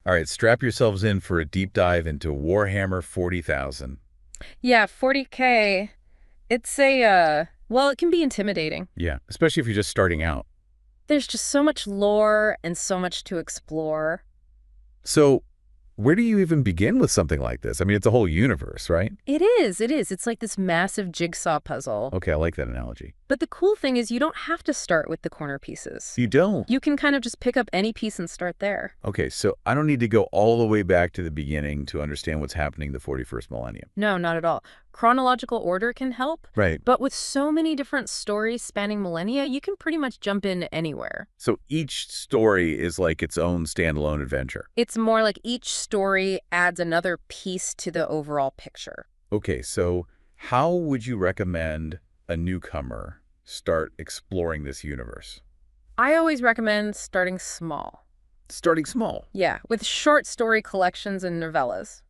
All right, strap yourselves in for a deep dive into Warhammer 40,000. Yeah, 40K, well, it can be intimidating. Yeah, especially if you're just starting out. There's just so much lore and so much to explore. So, where do you even begin with something like this? I mean, it's a whole universe, right? It is, it is. It's like this massive jigsaw puzzle. Okay, I like that analogy. But the cool thing is you don't have to start with the corner pieces. You don't? You can kind of just pick up any piece and start there. Okay, so I don't need to go all the way back to the beginning to understand what's happening the 41st millennium. No, not at all. Chronological order can help, Right. but with so many different stories spanning millennia, you can pretty much jump in anywhere. So each story is like its own standalone adventure. It's more like each story adds another piece to the overall picture. Okay, so how would you recommend a newcomer start exploring this universe? I always recommend starting small. Starting small. Yeah, with short story collections and novellas.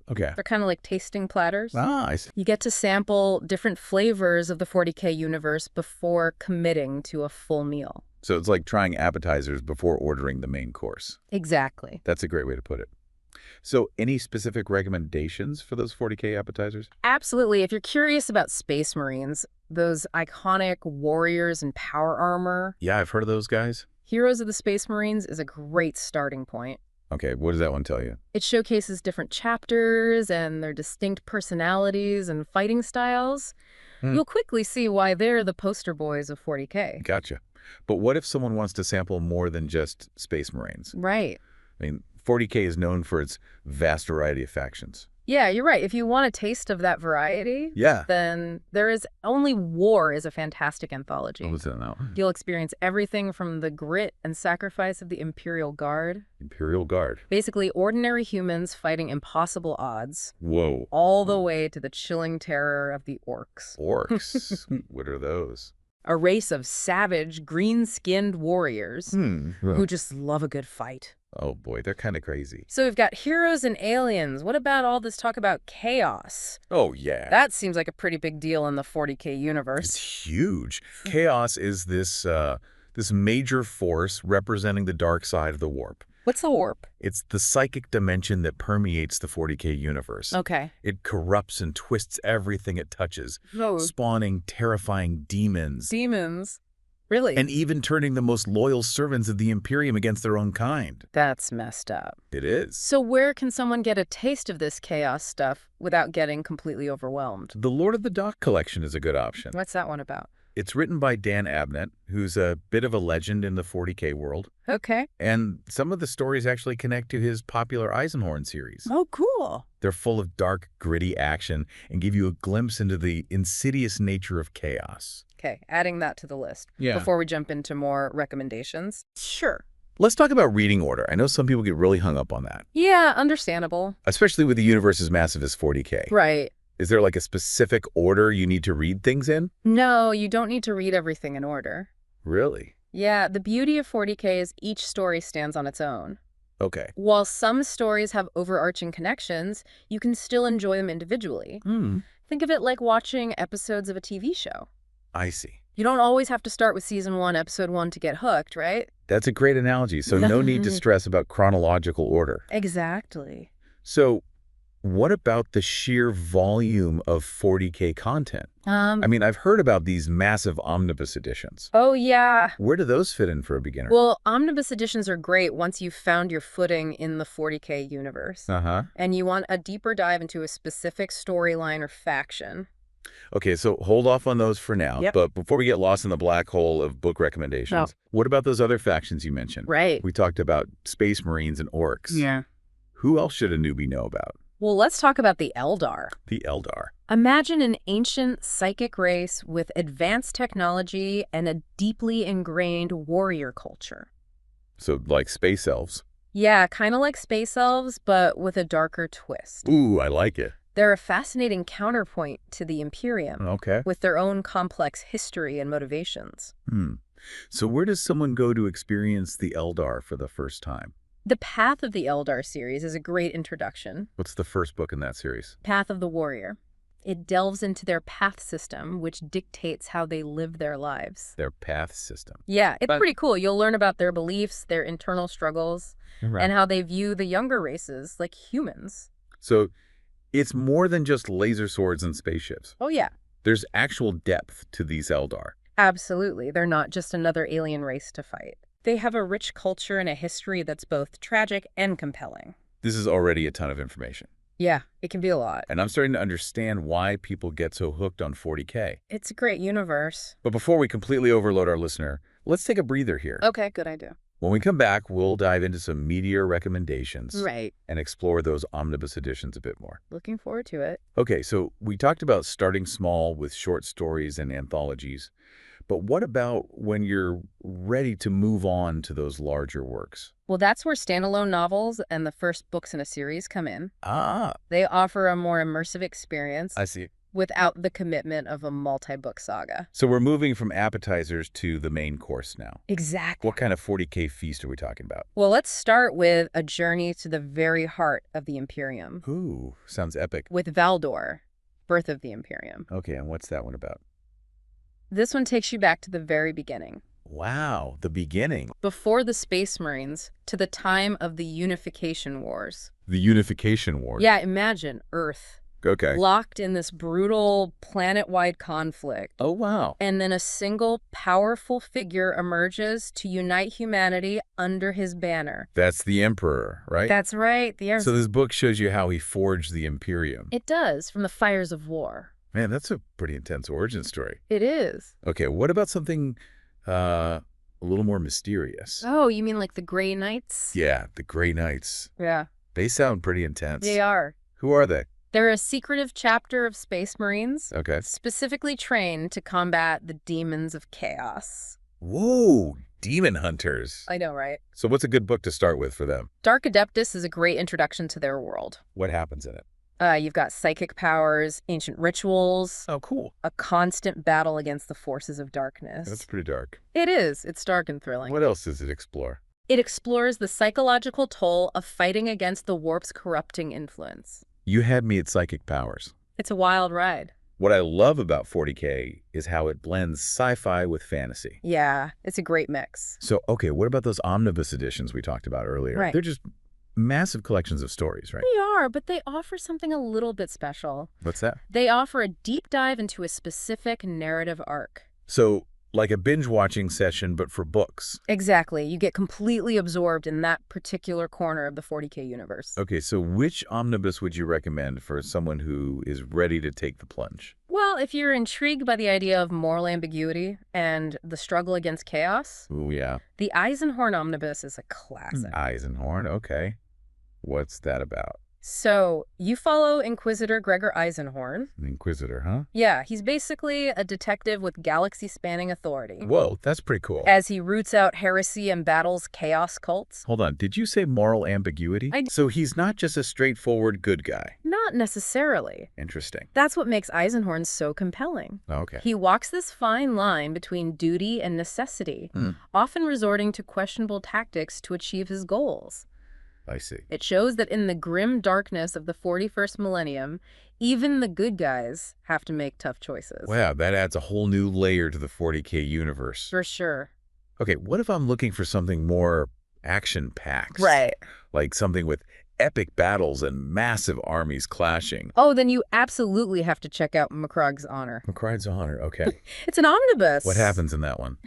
Okay. They're kind of like tasting platters. Ah, I see. You get to sample different flavors of the 40K universe before committing to a full meal. So it's like trying appetizers before ordering the main course. Exactly. That's a great way to put it. So any specific recommendations for those 40K appetizers? Absolutely. If you're curious about Space Marines, those iconic warriors in power armor, Yeah, I've heard of those guys. Heroes of the Space Marines is a great starting point. Okay, what does that one tell you? It showcases different chapters and their distinct personalities and fighting styles. You'll quickly see why they're the poster boys of 40K. Gotcha. But what if someone wants to sample more than just Space Marines? Right. I mean, 40K is known for its vast variety of factions. Yeah, you're right. If you want a taste of that variety, Yeah. then there is only War is a fantastic anthology. What was that now? You'll experience everything from the grit and sacrifice of the Imperial Guard, Imperial Guard. basically ordinary humans fighting impossible odds, Whoa. all the way to the chilling terror of the Orcs, Orcs. What are those? a race of savage, green-skinned warriors who just love a good fight. Oh boy, they're kind of crazy. So we've got heroes and aliens. What about all this talk about chaos? Oh yeah. That seems like a pretty big deal in the 40K It's universe. huge. Chaos is this major force representing the dark side of the warp. What's the warp? It's the psychic dimension that permeates the 40K universe. Okay. It corrupts and twists everything it touches, Oh, spawning terrifying demons, demons. Really? and even turning the most loyal servants of the Imperium against their own kind. That's messed up. It is. So where can someone get a taste of this chaos stuff without getting completely overwhelmed? The Lord of the Dock collection is a good option. What's that one about? It's written by Dan Abnett, who's a bit of a legend in the 40K world. Okay. And some of the stories actually connect to his popular Eisenhorn series. Oh, cool. They're full of dark, gritty action and give you a glimpse into the insidious nature of chaos. Okay, adding that to the list. Yeah. Before we jump into more recommendations. Sure. Let's talk about reading order. I know some people get really hung up on that, Yeah, understandable. especially with the universe as massive as 40K. Right. Is there like a specific order you need to read things in? No, you don't need to read everything in order. Really? Yeah, the beauty of 40K is each story stands on its own. Okay. While some stories have overarching connections, you can still enjoy them individually. Think of it like watching episodes of a TV show. I see. You don't always have to start with season 1, episode 1 to get hooked, right? That's a great analogy. So no need to stress about chronological order. Exactly. So what about the sheer volume of 40K content? I mean, I've heard about these massive omnibus editions. Oh, yeah. Where do those fit in for a beginner? Well, omnibus editions are great once you've found your footing in the 40K universe. Uh-huh. And you want a deeper dive into a specific storyline or faction. Okay, so hold off on those for now. Yep. But before we get lost in the black hole of book recommendations, what about those other factions you mentioned? Right. We talked about Space Marines and Orcs. Yeah. Who else should a newbie know about? Well, let's talk about the Eldar. The Eldar. Imagine an ancient psychic race with advanced technology and a deeply ingrained warrior culture. So like space elves. Yeah, kind of like space elves, but with a darker twist. Ooh, I like it. They're a fascinating counterpoint to the Imperium, Okay. with their own complex history and motivations. So where does someone go to experience the Eldar for the first time? The Path of the Eldar series is a great introduction. What's the first book in that series? Path of the Warrior. It delves into their path system, which dictates how they live their lives. Their path system. Yeah, it's pretty cool. You'll learn about their beliefs, their internal struggles, and how they view the younger races like humans. So it's more than just laser swords and spaceships. Oh, yeah. There's actual depth to these Eldar. Absolutely. They're not just another alien race to fight. They have a rich culture and a history that's both tragic and compelling. This is already a ton of information. Yeah, it can be a lot. And I'm starting to understand why people get so hooked on 40K. It's a great universe. But before we completely overload our listener, let's take a breather here. Okay, good idea. When we come back, we'll dive into some meatier recommendations. Right. And explore those omnibus editions a bit more. Looking forward to it. Okay, so we talked about starting small with short stories and anthologies. But what about when you're ready to move on to those larger works? Well, that's where standalone novels and the first books in a series come in. Ah. They offer a more immersive experience. I see. Without the commitment of a multi-book saga. So we're moving from appetizers to the main course now. Exactly. What kind of 40K feast are we talking about? Well, let's start with a journey to the very heart of the Imperium. Ooh, sounds epic. With Valdor, Birth of the Imperium. Okay, and what's that one about? This one takes you back to the very beginning. Wow, the beginning. Before the Space Marines, to the time of the Unification Wars. The Unification Wars? Yeah, imagine Earth. Okay. Locked in this brutal planet-wide conflict. Oh, wow. And then a single powerful figure emerges to unite humanity under his banner. That's the Emperor, right? That's right. The Emperor. So this book shows you how he forged the Imperium. It does, from the fires of war. Man, that's a pretty intense origin story. It is. Okay, what about something a little more mysterious? Oh, you mean like the Grey Knights? Yeah, the Grey Knights. Yeah. They sound pretty intense. They are. Who are they? They're a secretive chapter of Space Marines. Okay. Specifically trained to combat the demons of chaos. Whoa, demon hunters. I know, right? So what's a good book to start with for them? Dark Adeptus is a great introduction to their world. What happens in it? You've got psychic powers, ancient rituals. Oh, cool. A constant battle against the forces of darkness. That's pretty dark. It is. It's dark and thrilling. What else does it explore? It explores the psychological toll of fighting against the warp's corrupting influence. You had me at psychic powers. It's a wild ride. What I love about 40K is how it blends sci-fi with fantasy. Yeah, it's a great mix. So, okay, what about those omnibus editions we talked about earlier? Right. They're just massive collections of stories, right? They are, but they offer something a little bit special. What's that? They offer a deep dive into a specific narrative arc. So, like a binge-watching session, but for books. Exactly. You get completely absorbed in that particular corner of the 40K universe. Okay, so which omnibus would you recommend for someone who is ready to take the plunge? Well, if you're intrigued by the idea of moral ambiguity and the struggle against chaos, Ooh, yeah. the Eisenhorn omnibus is a classic. Eisenhorn, okay. What's that about? So, you follow Inquisitor Gregor Eisenhorn. An Inquisitor, huh? Yeah, he's basically a detective with galaxy-spanning authority. Whoa, that's pretty cool. As he roots out heresy and battles chaos cults. Hold on, did you say moral ambiguity? So he's not just a straightforward good guy. Not necessarily. Interesting. That's what makes Eisenhorn so compelling. Okay. He walks this fine line between duty and necessity, often resorting to questionable tactics to achieve his goals. I see. It shows that in the grim darkness of the 41st millennium, even the good guys have to make tough choices. Wow, that adds a whole new layer to the 40K universe. For sure. Okay, what if I'm looking for something more action-packed? Right. Like something with epic battles and massive armies clashing. Oh, then you absolutely have to check out Macrog's Honor. Macrade's Honor, okay. It's an omnibus. What happens in that one?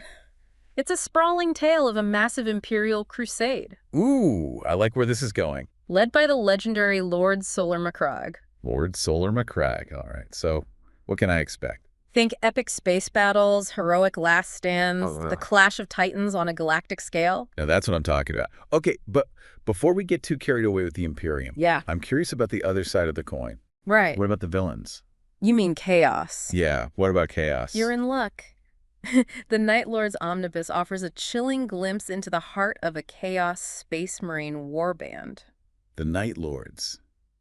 It's a sprawling tale of a massive imperial crusade. Ooh, I like where this is going. Led by the legendary Lord Solar Macrog. Lord Solar Macrag. All right, so what can I expect? Think epic space battles, heroic last stands, the clash of titans on a galactic scale. Now that's what I'm talking about. Okay, but before we get too carried away with the Imperium, Yeah. I'm curious about the other side of the coin. Right. What about the villains? You mean chaos. Yeah, what about chaos? You're in luck. The Night Lord's Omnibus offers a chilling glimpse into the heart of a Chaos Space Marine warband. The Night Lords.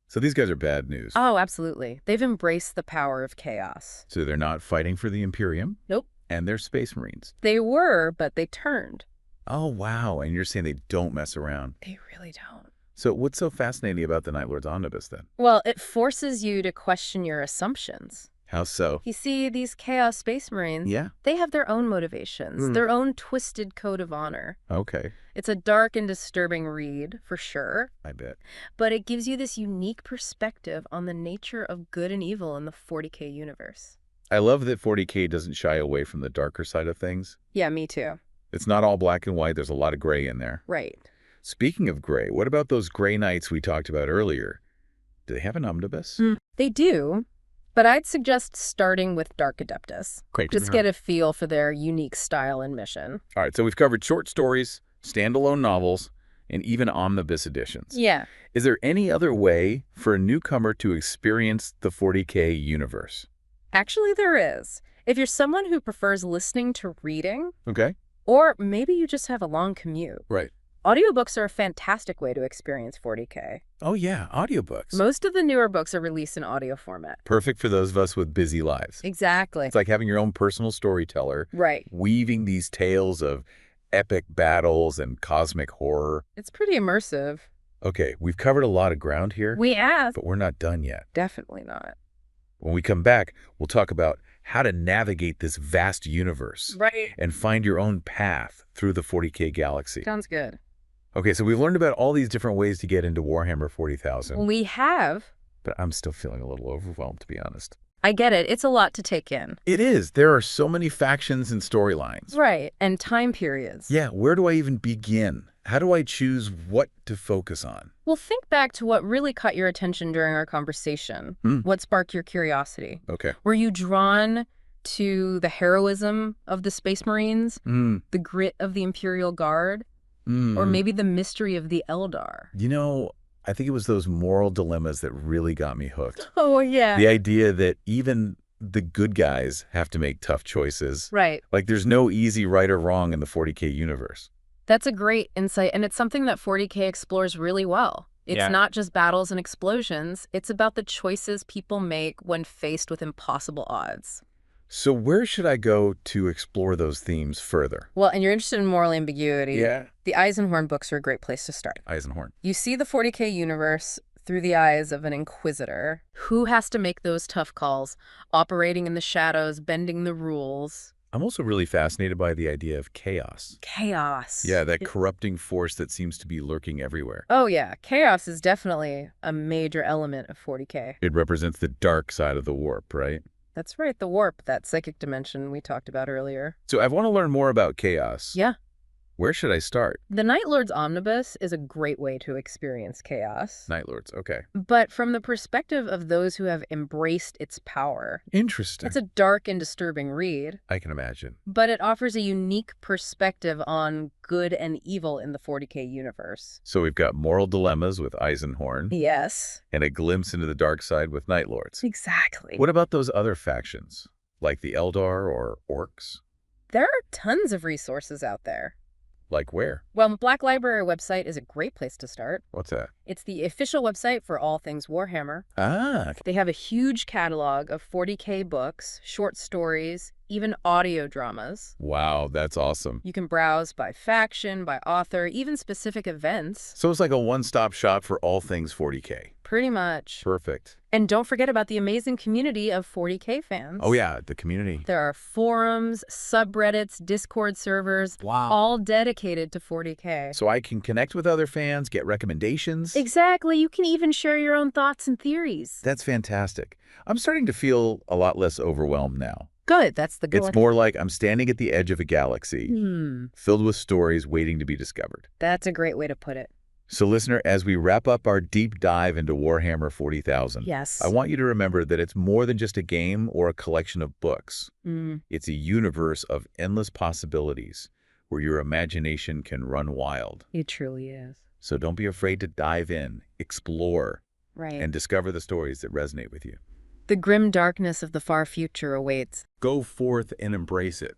So these guys are bad news. Oh, absolutely. They've embraced the power of chaos. So they're not fighting for the Imperium? Nope. And they're Space Marines. They were, but they turned. Oh, wow. And you're saying they don't mess around. They really don't. So what's so fascinating about the Night Lord's Omnibus, then? Well, it forces you to question your assumptions. How so? You see, these Chaos Space Marines, Yeah? they have their own motivations, Hmm. their own twisted code of honor. Okay, It's a dark and disturbing read, for sure, I bet. but it gives you this unique perspective on the nature of good and evil in the 40K universe. I love that 40K doesn't shy away from the darker side of things. Yeah, me too. It's not all black and white. There's a lot of gray in there. Right. Speaking of gray, what about those gray knights we talked about earlier? Do they have an omnibus? They do, but I'd suggest starting with Dark Adeptus. Great. Just get a feel for their unique style and mission. All right, so we've covered short stories, standalone novels, and even omnibus editions. Yeah. Is there any other way for a newcomer to experience the 40K universe? Actually, there is. If you're someone who prefers listening to reading, Okay. or maybe you just have a long commute, Right. audiobooks are a fantastic way to experience 40K. Oh, yeah, audiobooks. Most of the newer books are released in audio format. Perfect for those of us with busy lives. Exactly. It's like having your own personal storyteller, Right. weaving these tales of epic battles and cosmic horror. It's pretty immersive. Okay, we've covered a lot of ground here, We have. but we're not done yet. Definitely not. When we come back, we'll talk about how to navigate this vast universe Right. and find your own path through the 40K galaxy. Sounds good. Okay, so we've learned about all these different ways to get into Warhammer 40,000, We have. but I'm still feeling a little overwhelmed, to be honest. I get it. It's a lot to take in. It is. There are so many factions and storylines. Right. And time periods. Yeah, where do I even begin? How do I choose what to focus on? Well, think back to what really caught your attention during our conversation. What sparked your curiosity? Okay. Were you drawn to the heroism of the Space Marines, the grit of the Imperial Guard, or maybe the mystery of the Eldar? You know, I think it was those moral dilemmas that really got me hooked. Oh, yeah. The idea that even the good guys have to make tough choices. Right. Like there's no easy right or wrong in the 40K universe. That's a great insight, and it's something that 40K explores really well. It's not just battles and explosions. It's about the choices people make when faced with impossible odds. So where should I go to explore those themes further? Well, and you're interested in moral ambiguity. Yeah. The Eisenhorn books are a great place to start. Eisenhorn. You see the 40K universe through the eyes of an inquisitor who has to make those tough calls, operating in the shadows, bending the rules. I'm also really fascinated by the idea of chaos. Chaos. Yeah, that corrupting force that seems to be lurking everywhere. Oh, yeah. Chaos is definitely a major element of 40K. It represents the dark side of the warp, right? That's right. The warp, that psychic dimension we talked about earlier. So I want to learn more about chaos. Yeah. Where should I start? The Night Lord's Omnibus is a great way to experience chaos. Night Lords, okay. But from the perspective of those who have embraced its power. Interesting. It's a dark and disturbing read. I can imagine. But it offers a unique perspective on good and evil in the 40K universe. So we've got moral dilemmas with Eisenhorn. Yes. And a glimpse into the dark side with Night Lords. Exactly. What about those other factions, like the Eldar or Orcs? There are tons of resources out there. Like where? Well, the Black Library website is a great place to start. What's that? It's the official website for all things Warhammer. Ah. They have a huge catalog of 40K books, short stories, even audio dramas. Wow, that's awesome. You can browse by faction, by author, even specific events. So it's like a one-stop shop for all things 40K. Pretty much. Perfect. And don't forget about the amazing community of 40K fans. Oh yeah, the community. There are forums, subreddits, Discord servers, Wow. all dedicated to 40K. So I can connect with other fans, get recommendations. Exactly. You can even share your own thoughts and theories. That's fantastic. I'm starting to feel a lot less overwhelmed now. Good. That's the goal. It's more like I'm standing at the edge of a galaxy, filled with stories waiting to be discovered. That's a great way to put it. So listener, as we wrap up our deep dive into Warhammer 40,000, Yes. I want you to remember that it's more than just a game or a collection of books. It's a universe of endless possibilities where your imagination can run wild. It truly is. So don't be afraid to dive in, explore, Right. and discover the stories that resonate with you. The grim darkness of the far future awaits. Go forth and embrace it.